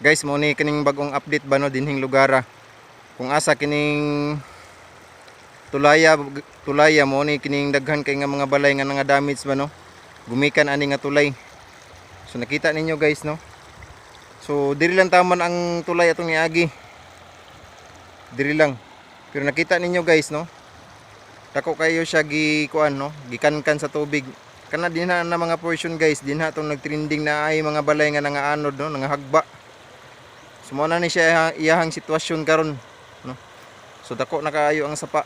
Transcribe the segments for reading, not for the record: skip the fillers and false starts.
Guys, mo ni kining bagong update ba no dinhing lugara. Kung asa kining tulaya mo ni kining daghan kay nga mga balay nga nga damage ba no. Gumikan ani nga tulay. So nakita ninyo guys no. So diri lang taman ang tulay atong niagi. Diri lang. Pero nakita ninyo guys no. Dako kayo siya gikuan no, gikankan sa tubig. Kana dinha na mga portion guys, dinha tong nagtrending na ay mga balay nga nangaanod no, nangahagba. Sumo na ni siya iyahang sitwasyon karon no. So dako na kaayo ang sapa.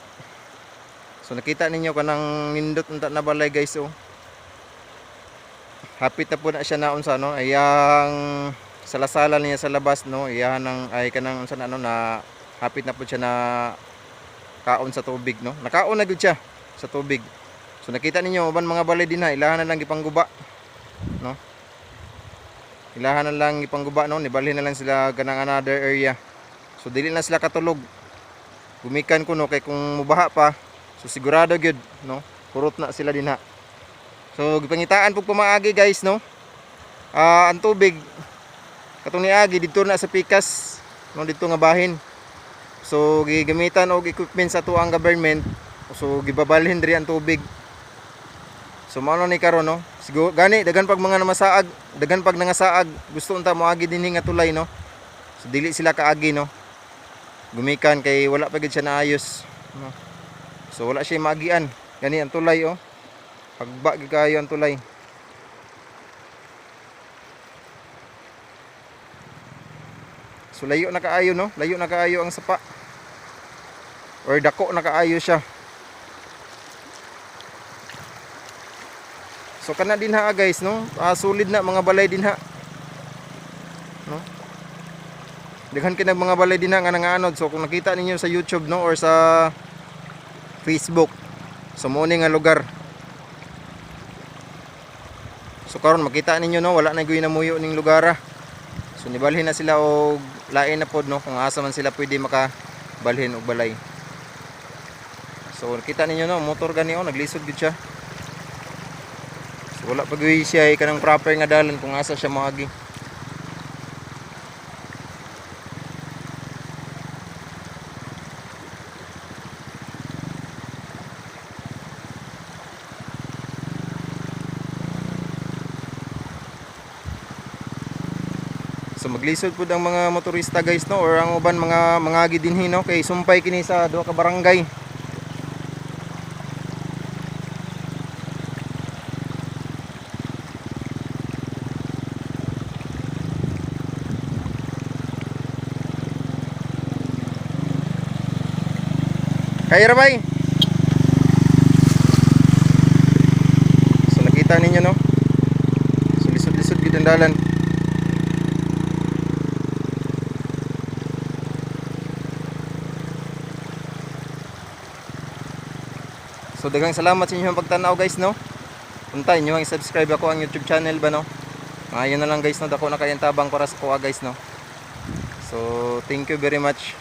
So nakita ninyo kanang nindot unta na balay guys oh. Hapit na po na siya naon sa no, iyang salasala niya sa labas no, iyahan ng ay kanang unsa na ano na hapit na po siya na kaon sa tubig no. Nakaon na gud siya sa tubig. So nakita ninyo uban mga balay din ha, ilahan na lang ipangguba no. Ilahan na lang ipangguba no, nibalhin na lang sila kanang another area. So dili na sila katulog. Gumikan ko no kay kung mubaha pa, so sigurado gyud no, kurot na sila dinha. So gipangitaan pug pamaagi guys no. Ang tubig katong niagi didto na sa pikas no, didto nga bahin. So gigamitan og equipment sa tuang government. So gibabalhin diri ang tubig. So mao ni karon no. Siguro gani daghan pag mga namasaag, daghan pag nangasaag, gusto unta moagi dinhi nga tulay no. So dili sila kaagi no. Gumikan kay wala pa gid siya naayos no. So wala siya maagian. Gani ang tulay oh. Pagba gid kayo ang tulay. So layo na kaayo no, layo na kaayo ang sapa. Or dako na kaayo siya. So kana din ha guys no, solid na mga balay din ha. No? Daghan kay mga balay din ha nga nangaanod. So kung nakita ninyo sa YouTube no or sa Facebook, so mo ni nga lugar. So karon makita ninyo no, wala na gyud namuyo ning lugara. So nibalhin na sila og lain na pod no, kung asa man sila pwede makabalhin og balay. So nakita ninyo no, motor gani oh, naglisod gid siya. So wala pa gyud siya kanang proper nga dalan kung asa siya moagi. So maglisod pud ang mga motorista guys no, or ang uban mga mangagi dinhi no, kay sumpay kini sa duha ka barangay. Kaya rabay. So nakita ninyo no. So lisod-lisod gid ang dalan. So daghang salamat sa inyong pagtanaw guys no. Untay nyo ang subscribe ako ang YouTube channel ba no. Ayun na lang guys no, dako na kayang tabang para sa kuha guys no. So thank you very much.